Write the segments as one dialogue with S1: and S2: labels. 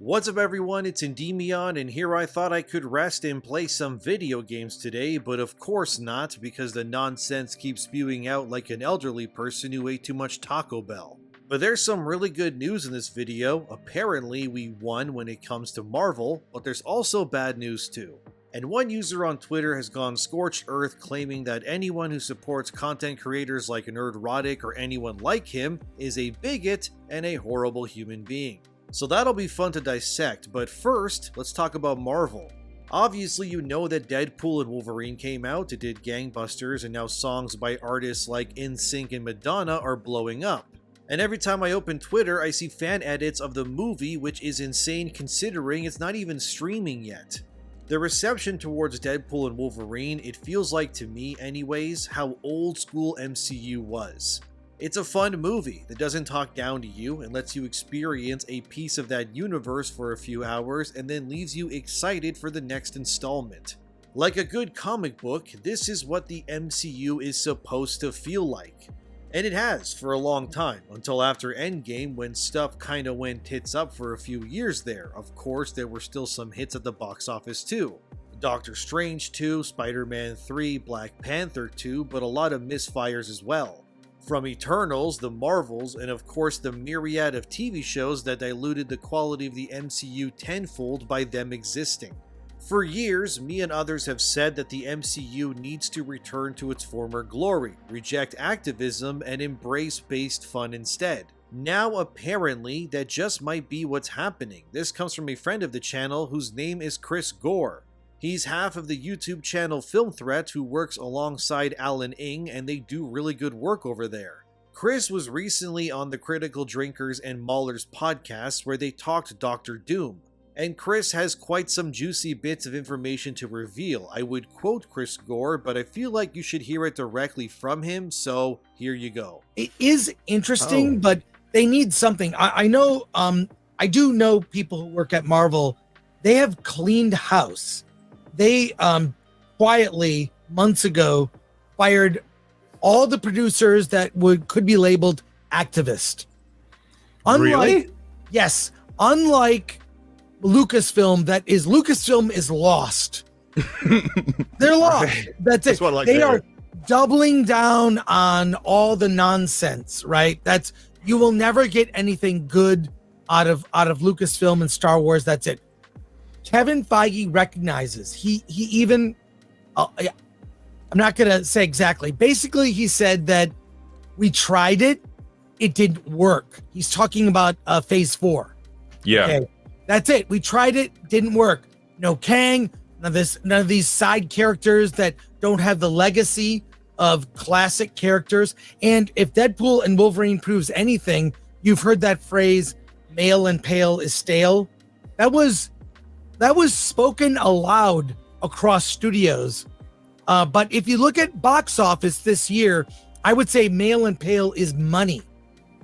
S1: What's up everyone, it's ENDYMION, and here I thought I could rest and play some video games today, but of course not, because the nonsense keeps spewing out like an elderly person who ate too much Taco Bell. But there's some really good news in this video. Apparently we won when it comes to Marvel, but there's also bad news too. And one user on Twitter has gone scorched earth claiming that anyone who supports content creators like Nerdrotic or anyone like him is a bigot and a horrible human being. So that'll be fun to dissect, but first, let's talk about Marvel. Obviously you know that Deadpool and Wolverine came out, it did gangbusters, and now songs by artists like NSYNC and Madonna are blowing up. And every time I open Twitter, I see fan edits of the movie, which is insane considering it's not even streaming yet. The reception towards Deadpool and Wolverine, it feels like, to me anyways, how old school MCU was. It's a fun movie that doesn't talk down to you and lets you experience a piece of that universe for a few hours and then leaves you excited for the next installment. Like a good comic book, this is what the MCU is supposed to feel like. And it has for a long time, until after Endgame when stuff kinda went tits up for a few years there. Of course, there were still some hits at the box office too. Doctor Strange 2, Spiderman 3, Black Panther 2, but a lot of misfires as well. From Eternals, the Marvels, and of course the myriad of TV shows that diluted the quality of the MCU tenfold by them existing. For years, me and others have said that the MCU needs to return to its former glory, reject activism, and embrace based fun instead. Now apparently, that just might be what's happening. This comes from a friend of the channel whose name is Chris Gore. He's half of the YouTube channel Film Threat who works alongside Alan Ng, and they do really good work over there. Chris was recently on the Critical Drinkers and Maulers podcast where they talked Doctor Doom. And Chris has quite some juicy bits of information to reveal. I would quote Chris Gore, but I feel like you should hear it directly from him, so here you go.
S2: It is interesting, but they need something. I know, I do know people who work at Marvel. They have cleaned house. They quietly, months ago, fired all the producers that could be labeled activist.
S3: Really?
S2: Yes. Unlike Lucasfilm is lost. They're lost.
S3: Right.
S2: That's it.
S3: That's what I like
S2: They
S3: to
S2: are
S3: hear.
S2: doubling down on all the nonsense, right? You will never get anything good out of Lucasfilm and Star Wars. That's it. Kevin Feige recognizes he even I'm not gonna say exactly. Basically, he said that we tried it didn't work. He's talking about phase 4.
S3: Yeah.
S2: Okay. That's it. We tried it, didn't work. No Kang, none of these side characters that don't have the legacy of classic characters. And if Deadpool and Wolverine proves anything, you've heard that phrase, male and pale is stale. That was spoken aloud across studios. But if you look at box office this year, I would say male and pale is money.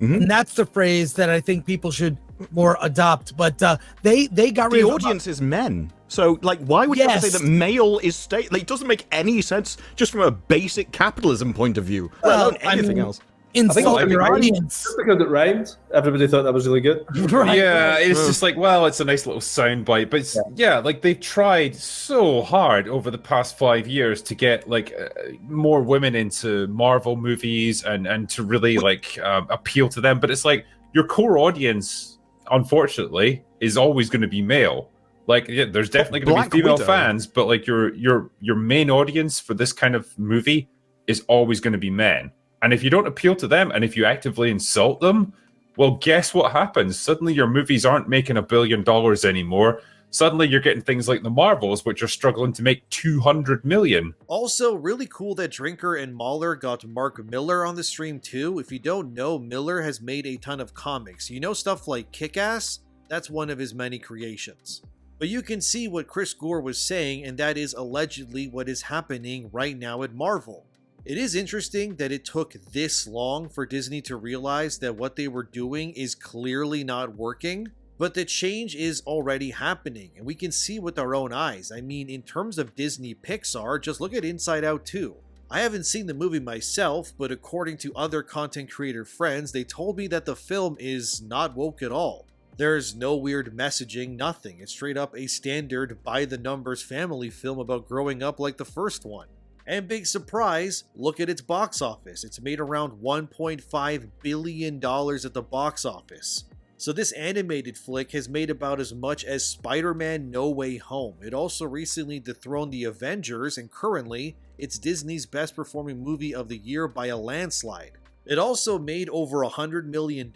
S2: Mm-hmm. And that's the phrase that I think people should more adopt. But they got rid
S3: The
S2: of
S3: audience is men. So, like, why would you ever say that male is state? Like, it doesn't make any sense just from a basic capitalism point of view, let alone anything else.
S2: Insult your audience.
S4: Just because it rhymed, everybody thought that was really good.
S2: Right.
S5: Yeah, it's just like, well, it's a nice little soundbite, but like they've tried so hard over the past 5 years to get like more women into Marvel movies and to really like appeal to them. But it's like your core audience, unfortunately, is always going to be male. Like, yeah, there's definitely going to be female fans, but like your main audience for this kind of movie is always going to be men. And if you don't appeal to them, and if you actively insult them, well, guess what happens? Suddenly your movies aren't making $1 billion anymore. Suddenly you're getting things like the Marvels, which are struggling to make 200 million.
S1: Also, really cool that Drinker and Mauler got Mark Miller on the stream too. If you don't know, Miller has made a ton of comics. You know stuff like Kick-Ass? That's one of his many creations. But you can see what Chris Gore was saying, and that is allegedly what is happening right now at Marvel. It is interesting that it took this long for Disney to realize that what they were doing is clearly not working, but the change is already happening, and we can see with our own eyes. I mean, in terms of Disney Pixar, just look at Inside Out 2. I haven't seen the movie myself, but according to other content creator friends, they told me that the film is not woke at all. There's no weird messaging, nothing. It's straight up a standard by-the-numbers family film about growing up like the first one. And big surprise, look at its box office. It's made around $1.5 billion at the box office. So this animated flick has made about as much as Spider-Man No Way Home. It also recently dethroned the Avengers, and currently, it's Disney's best performing movie of the year by a landslide. It also made over $100 million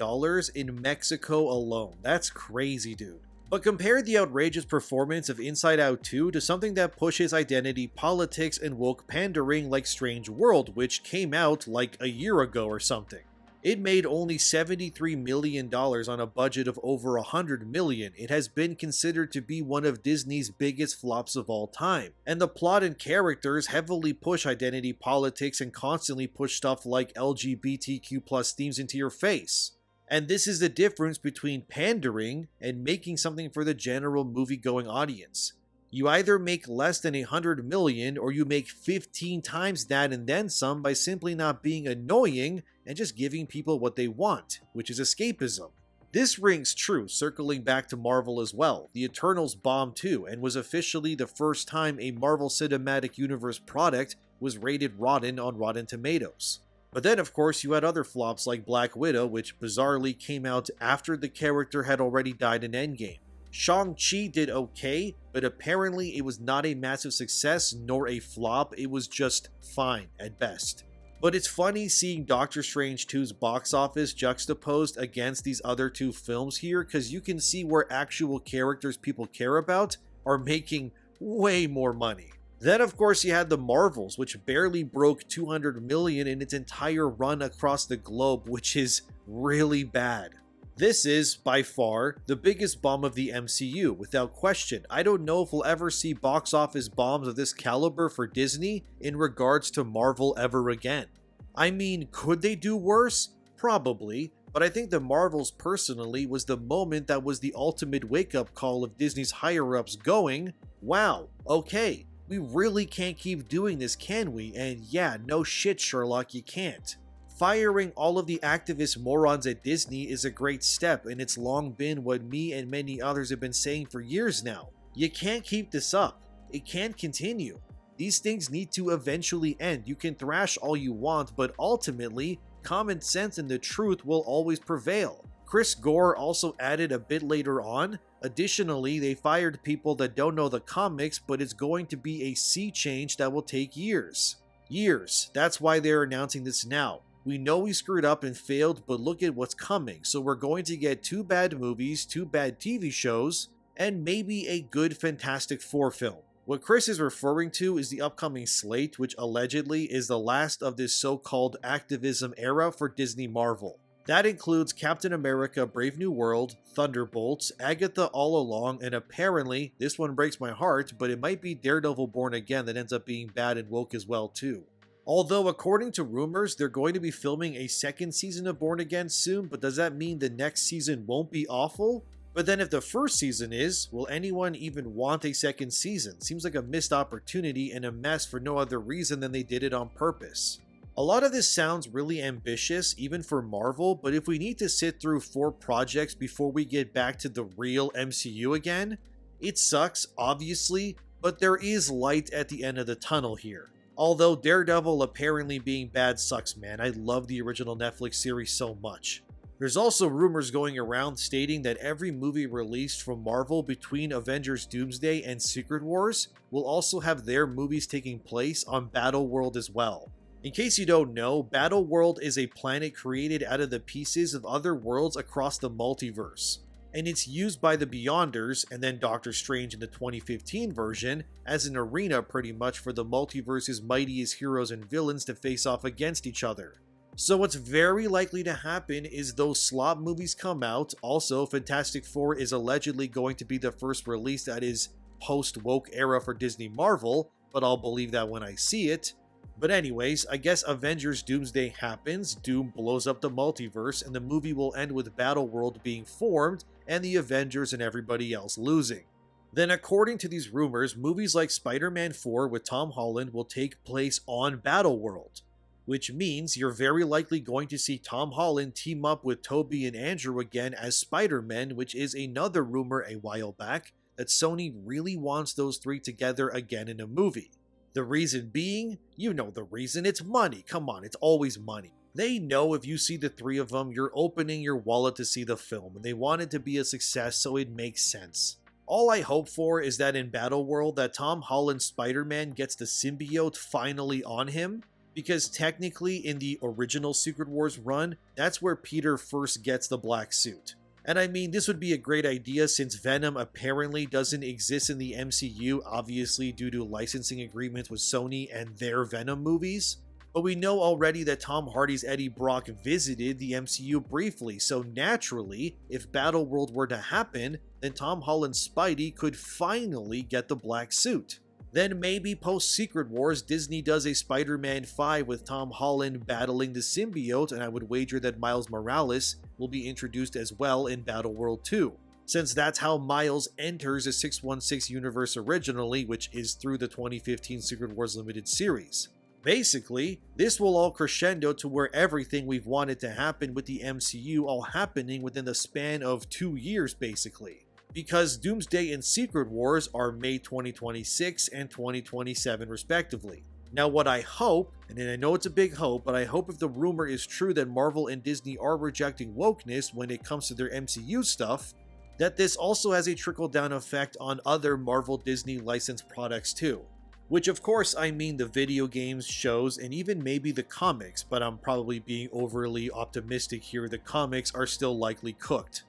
S1: in Mexico alone. That's crazy, dude. But compare the outrageous performance of Inside Out 2 to something that pushes identity politics and woke pandering like Strange World, which came out like a year ago or something. It made only $73 million on a budget of over $100 million. It has been considered to be one of Disney's biggest flops of all time. And the plot and characters heavily push identity politics and constantly push stuff like LGBTQ+ themes into your face. And this is the difference between pandering and making something for the general movie-going audience. You either make less than $100 million or you make 15 times that and then some by simply not being annoying and just giving people what they want, which is escapism. This rings true circling back to Marvel as well. The Eternals bombed too and was officially the first time a Marvel Cinematic Universe product was rated rotten on Rotten Tomatoes. But then of course you had other flops like Black Widow, which bizarrely came out after the character had already died in Endgame. Shang-Chi did okay, but apparently it was not a massive success nor a flop, it was just fine at best. But it's funny seeing Doctor Strange 2's box office juxtaposed against these other two films here, because you can see where actual characters people care about are making way more money. Then of course you had the Marvels, which barely broke $200 million in its entire run across the globe, which is really bad. This is, by far, the biggest bomb of the MCU, without question. I don't know if we'll ever see box office bombs of this caliber for Disney in regards to Marvel ever again. I mean, could they do worse? Probably, but I think the Marvels personally was the moment that was the ultimate wake-up call of Disney's higher-ups going, wow, okay, we really can't keep doing this, can we? And yeah, no shit, Sherlock, you can't. Firing all of the activist morons at Disney is a great step, and it's long been what me and many others have been saying for years now. You can't keep this up. It can't continue. These things need to eventually end. You can thrash all you want, but ultimately, common sense and the truth will always prevail. Chris Gore also added a bit later on, additionally, they fired people that don't know the comics, but it's going to be a sea change that will take years. Years. That's why they're announcing this now. We know we screwed up and failed, but look at what's coming. So we're going to get 2 bad movies, 2 bad TV shows, and maybe a good Fantastic Four film. What Chris is referring to is the upcoming slate, which allegedly is the last of this so-called activism era for Disney Marvel. That includes Captain America Brave New World, Thunderbolts, Agatha All Along, and apparently, this one breaks my heart, but it might be Daredevil Born Again that ends up being bad and woke as well too. Although according to rumors, they're going to be filming a second season of Born Again soon, but does that mean the next season won't be awful? But then if the first season is, will anyone even want a second season? Seems like a missed opportunity and a mess for no other reason than they did it on purpose. A lot of this sounds really ambitious, even for Marvel, but if we need to sit through 4 projects before we get back to the real MCU again, it sucks, obviously, but there is light at the end of the tunnel here. Although Daredevil apparently being bad sucks, man. I love the original Netflix series so much. There's also rumors going around stating that every movie released from Marvel between Avengers Doomsday and Secret Wars will also have their movies taking place on Battleworld as well. In case you don't know, Battleworld is a planet created out of the pieces of other worlds across the multiverse, and it's used by the Beyonders, and then Doctor Strange in the 2015 version, as an arena pretty much for the multiverse's mightiest heroes and villains to face off against each other. So what's very likely to happen is those slop movies come out. Also, Fantastic Four is allegedly going to be the first release that is post-woke era for Disney Marvel, but I'll believe that when I see it. But anyways, I guess Avengers Doomsday happens, Doom blows up the multiverse, and the movie will end with Battleworld being formed and the Avengers and everybody else losing. Then according to these rumors, movies like Spider-Man 4 with Tom Holland will take place on Battleworld. which means you're very likely going to see Tom Holland team up with Tobey and Andrew again as Spider-Man, which is another rumor a while back that Sony really wants those three together again in a movie. The reason being, you know the reason, it's money. Come on, it's always money. They know if you see the three of them, you're opening your wallet to see the film, and they want it to be a success, so it makes sense. All I hope for is that in Battleworld that Tom Holland's Spider-Man gets the symbiote finally on him, because technically in the original Secret Wars run, that's where Peter first gets the black suit. And I mean, this would be a great idea since Venom apparently doesn't exist in the MCU, obviously due to licensing agreements with Sony and their Venom movies. But we know already that Tom Hardy's Eddie Brock visited the MCU briefly, so naturally, if Battleworld were to happen, then Tom Holland's Spidey could finally get the black suit. Then maybe post-Secret Wars, Disney does a Spider-Man 5 with Tom Holland battling the symbiote, and I would wager that Miles Morales will be introduced as well in Battleworld 2, since that's how Miles enters the 616 universe originally, which is through the 2015 Secret Wars Limited series. Basically, this will all crescendo to where everything we've wanted to happen with the MCU all happening within the span of 2 years basically. Because Doomsday and Secret Wars are May 2026 and 2027 respectively. Now what I hope, and I know it's a big hope, but I hope if the rumor is true that Marvel and Disney are rejecting wokeness when it comes to their MCU stuff, that this also has a trickle-down effect on other Marvel Disney licensed products too. Which of course I mean the video games, shows, and even maybe the comics, but I'm probably being overly optimistic here, the comics are still likely cooked.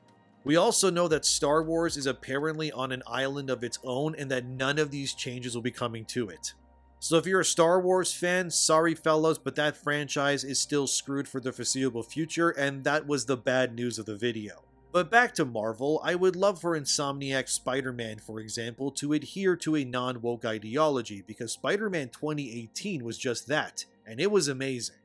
S1: We also know that Star Wars is apparently on an island of its own and that none of these changes will be coming to it. So if you're a Star Wars fan, sorry fellas, but that franchise is still screwed for the foreseeable future, and that was the bad news of the video. But back to Marvel, I would love for Insomniac's Spider-Man, for example, to adhere to a non-woke ideology, because Spider-Man 2018 was just that, and it was amazing.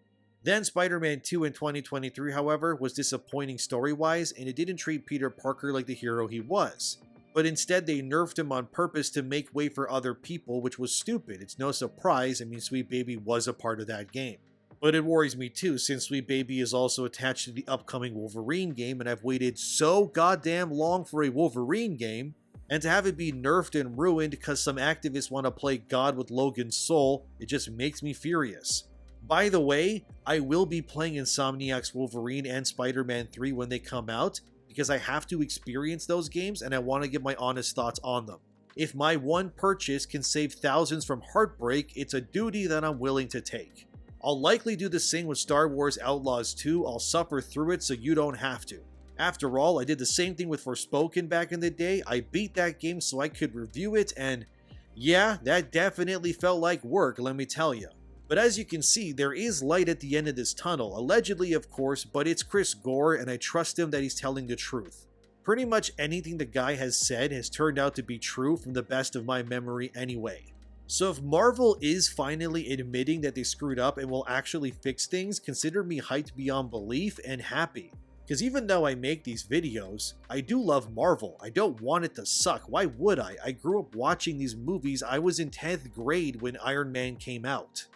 S1: Then Spider-Man 2 in 2023, however, was disappointing story-wise, and it didn't treat Peter Parker like the hero he was. But instead they nerfed him on purpose to make way for other people, which was stupid. It's no surprise, I mean Sweet Baby was a part of that game. But it worries me too, since Sweet Baby is also attached to the upcoming Wolverine game, and I've waited so goddamn long for a Wolverine game, and to have it be nerfed and ruined because some activists want to play God with Logan's soul, it just makes me furious. By the way, I will be playing Insomniac's Wolverine and Spider-Man 3 when they come out, because I have to experience those games and I want to give my honest thoughts on them. If my one purchase can save thousands from heartbreak, it's a duty that I'm willing to take. I'll likely do the same with Star Wars Outlaws 2, I'll suffer through it so you don't have to. After all, I did the same thing with Forspoken back in the day, I beat that game so I could review it, and yeah, that definitely felt like work, let me tell you. But as you can see, there is light at the end of this tunnel, allegedly of course, but it's Chris Gore and I trust him that he's telling the truth. Pretty much anything the guy has said has turned out to be true from the best of my memory anyway. So if Marvel is finally admitting that they screwed up and will actually fix things, consider me hyped beyond belief and happy. Because even though I make these videos, I do love Marvel. I don't want it to suck. Why would I? I grew up watching these movies. I was in 10th grade when Iron Man came out.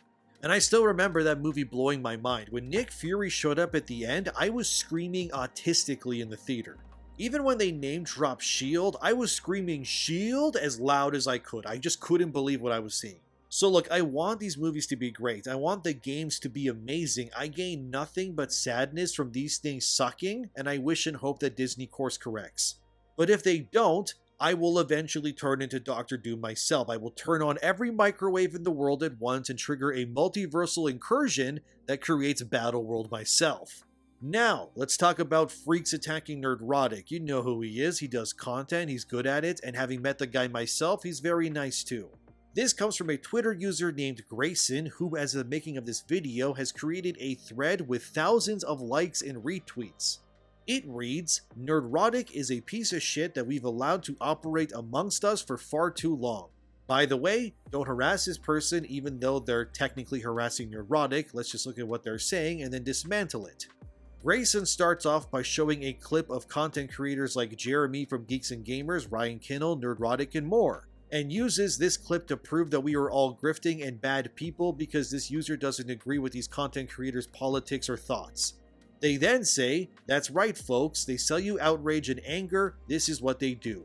S1: And I still remember that movie blowing my mind. When Nick Fury showed up at the end, I was screaming autistically in the theater. Even when they name-dropped S.H.I.E.L.D., I was screaming S.H.I.E.L.D. as loud as I could. I just couldn't believe what I was seeing. So look, I want these movies to be great. I want the games to be amazing. I gain nothing but sadness from these things sucking, and I wish and hope that Disney course corrects. But if they don't, I will eventually turn into Dr. Doom myself. I will turn on every microwave in the world at once and trigger a multiversal incursion that creates Battleworld myself. Now, let's talk about Freaks Attacking Nerdrotic. You know who he is, he does content, he's good at it, and having met the guy myself, he's very nice too. This comes from a Twitter user named Grayson, who as of the making of this video has created a thread with thousands of likes and retweets. It reads, "Nerdrotic is a piece of shit that we've allowed to operate amongst us for far too long. By the way, don't harass this person even though they're technically harassing Nerdrotic, let's just look at what they're saying and then dismantle it." Grayson starts off by showing a clip of content creators like Jeremy from Geeks and Gamers, Ryan Kinnell, Nerdrotic, and more. and uses this clip to prove that we are all grifting and bad people because this user doesn't agree with these content creators' politics or thoughts. They then say, "That's right folks, they sell you outrage and anger, this is what they do.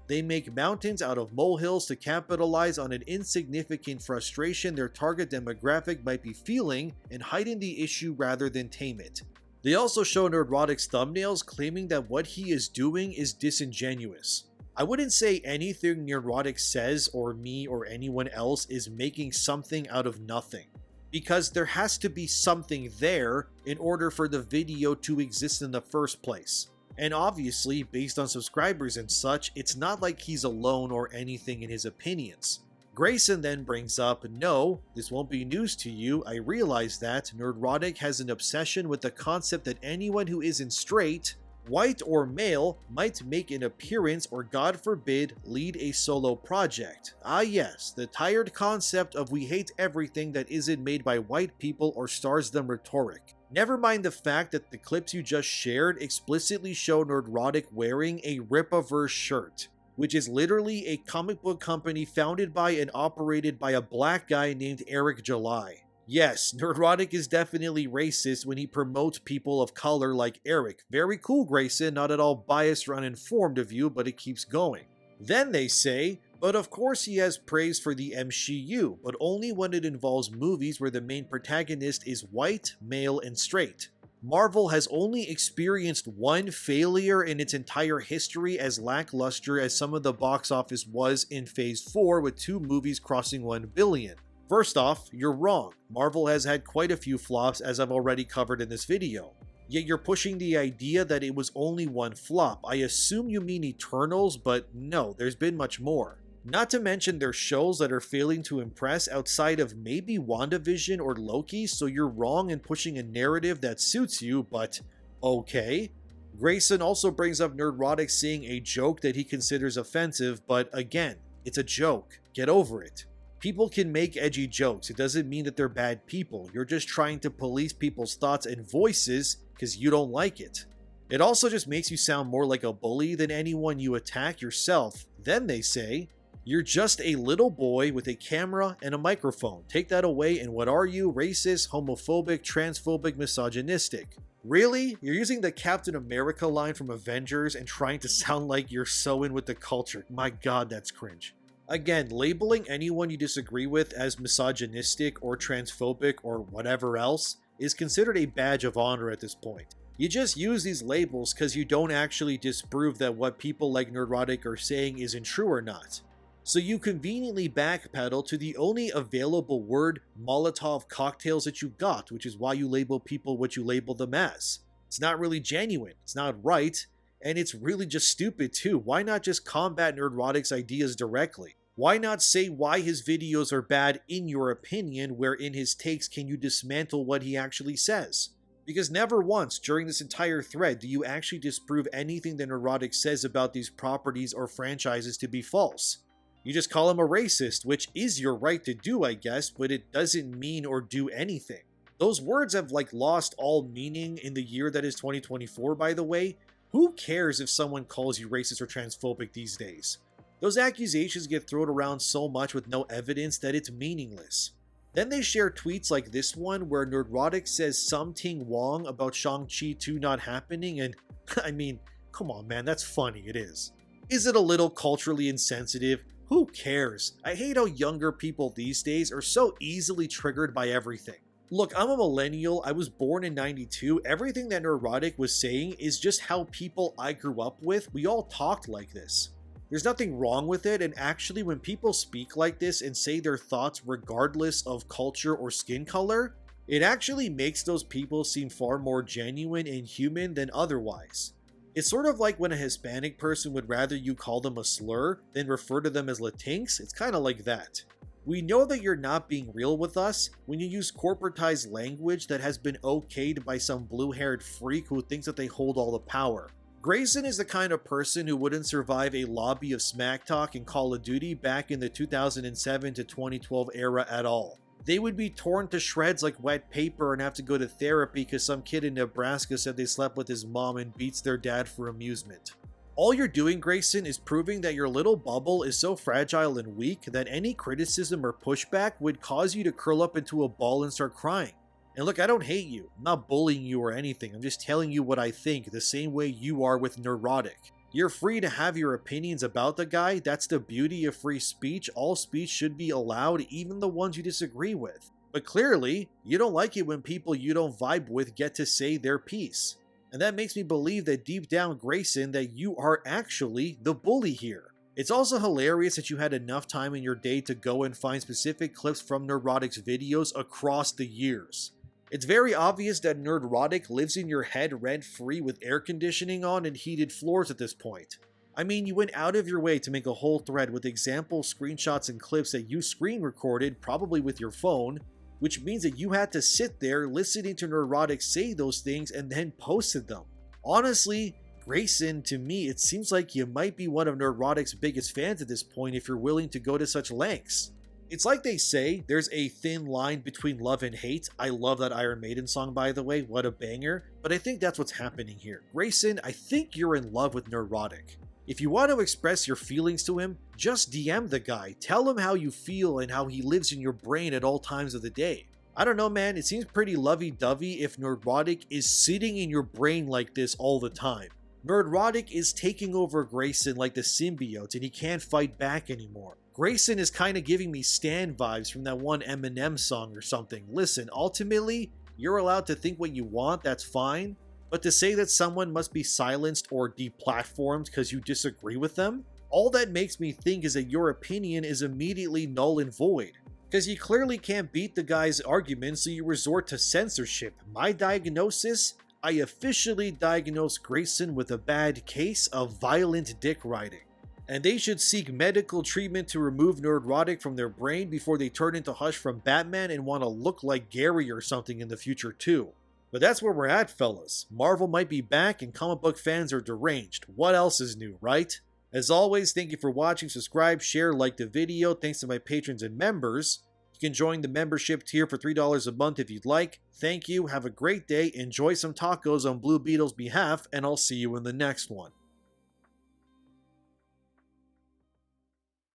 S1: They make mountains out of molehills to capitalize on an insignificant frustration their target demographic might be feeling and heighten the issue rather than tame it." They also show Nerdrotic's thumbnails claiming that what he is doing is disingenuous. I wouldn't say anything Nerdrotic says or me or anyone else is making something out of nothing, because there has to be something there in order for the video to exist in the first place. And obviously, based on subscribers and such, it's not like he's alone or anything in his opinions. Grayson then brings up, "No, this won't be news to you, I realize that Nerdrotic has an obsession with the concept that anyone who isn't straight, white or male, might make an appearance or God forbid, lead a solo project. Ah yes, the tired concept of we hate everything that isn't made by white people or stars them rhetoric. Never mind the fact that the clips you just shared explicitly show Nerdrotic wearing a Rip-A-Verse shirt, which is literally a comic book company founded by and operated by a black guy named Eric July. Yes, Nerdrotic is definitely racist when he promotes people of color like Eric. Very cool, Grayson, not at all biased or uninformed of you, but it keeps going. Then they say, but of course he has praise for the MCU, but only when it involves movies where the main protagonist is white, male, and straight. Marvel has only experienced one failure in its entire history as lackluster as some of the box office was in Phase 4 with 2 movies crossing 1 billion. First off, you're wrong. Marvel has had quite a few flops as I've already covered in this video. Yet you're pushing the idea that it was only one flop. I assume you mean Eternals, but no, there's been much more. Not to mention there's shows that are failing to impress outside of maybe WandaVision or Loki, so you're wrong in pushing a narrative that suits you, but okay. Grayson also brings up Nerdrotic saying a joke that he considers offensive, but again, it's a joke. Get over it. People can make edgy jokes, it doesn't mean that they're bad people, you're just trying to police people's thoughts and voices because you don't like it. It also just makes you sound more like a bully than anyone you attack yourself. Then they say, "You're just a little boy with a camera and a microphone. Take that away and what are you? Racist, homophobic, transphobic, misogynistic." Really? You're using the Captain America line from Avengers and trying to sound like you're so in with the culture. My god, that's cringe. Again, labeling anyone you disagree with as misogynistic or transphobic or whatever else is considered a badge of honor at this point. You just use these labels because you don't actually disprove that what people like Nerdrotic are saying isn't true or not. So you conveniently backpedal to the only available word Molotov cocktails that you got, which is why you label people what you label them as. It's not really genuine, it's not right, and it's really just stupid too. Why not just combat Nerdrotic's ideas directly? Why not say why his videos are bad in your opinion, where in his takes can you dismantle what he actually says? Because never once during this entire thread do you actually disprove anything that Nerdrotic says about these properties or franchises to be false. You just call him a racist, which is your right to do, I guess, but it doesn't mean or do anything. Those words have lost all meaning in the year that is 2024, by the way. Who cares if someone calls you racist or transphobic these days? Those accusations get thrown around so much with no evidence that it's meaningless. Then they share tweets like this one where Nerdrotic says something wrong about Shang-Chi 2 not happening, and I mean, come on man, that's funny, it is. Is it a little culturally insensitive? Who cares? I hate how younger people these days are so easily triggered by everything. Look, I'm a millennial, I was born in 92, everything that Nerdrotic was saying is just how people I grew up with, we all talked like this. There's nothing wrong with it, and actually when people speak like this and say their thoughts regardless of culture or skin color, it actually makes those people seem far more genuine and human than otherwise. It's sort of like when a Hispanic person would rather you call them a slur than refer to them as Latinx, it's kind of like that. We know that you're not being real with us when you use corporatized language that has been okayed by some blue-haired freak who thinks that they hold all the power. Grayson is the kind of person who wouldn't survive a lobby of smack talk in Call of Duty back in the 2007 to 2012 era at all. They would be torn to shreds like wet paper and have to go to therapy because some kid in Nebraska said they slept with his mom and beats their dad for amusement. All you're doing, Grayson, is proving that your little bubble is so fragile and weak that any criticism or pushback would cause you to curl up into a ball and start crying. And look, I don't hate you. I'm not bullying you or anything. I'm just telling you what I think, the same way you are with Nerdrotic. You're free to have your opinions about the guy. That's the beauty of free speech. All speech should be allowed, even the ones you disagree with. But clearly, you don't like it when people you don't vibe with get to say their piece. And that makes me believe that deep down, Grayson, that you are actually the bully here. It's also hilarious that you had enough time in your day to go and find specific clips from Nerdrotic's videos across the years. It's very obvious that Nerdrotic lives in your head rent-free with air conditioning on and heated floors at this point. I mean, you went out of your way to make a whole thread with example screenshots and clips that you screen recorded, probably with your phone, which means that you had to sit there listening to Nerdrotic say those things and then posted them. Honestly, Grayson, to me, it seems like you might be one of Nerdrotic's biggest fans at this point if you're willing to go to such lengths. It's like they say, there's a thin line between love and hate. I love that Iron Maiden song, by the way, what a banger. But I think that's what's happening here. Grayson, I think you're in love with Nerdrotic. If you want to express your feelings to him, just DM the guy. Tell him how you feel and how he lives in your brain at all times of the day. I don't know, man, it seems pretty lovey-dovey if Nerdrotic is sitting in your brain like this all the time. Nerdrotic is taking over Grayson like the symbiote and he can't fight back anymore. Grayson is kind of giving me Stan vibes from that one Eminem song or something. Listen, ultimately, you're allowed to think what you want, that's fine. But to say that someone must be silenced or deplatformed because you disagree with them, all that makes me think is that your opinion is immediately null and void. Because you clearly can't beat the guy's argument, so you resort to censorship. My diagnosis? I officially diagnosed Grayson with a bad case of violent dick riding. And they should seek medical treatment to remove Nerdrotic from their brain before they turn into Hush from Batman and want to look like Gary or something in the future too. But that's where we're at, fellas. Marvel might be back and comic book fans are deranged. What else is new, right? As always, thank you for watching, subscribe, share, like the video. Thanks to my patrons and members. You can join the membership tier for $3 a month if you'd like. Thank you, have a great day, enjoy some tacos on Blue Beetle's behalf, and I'll see you in the next one.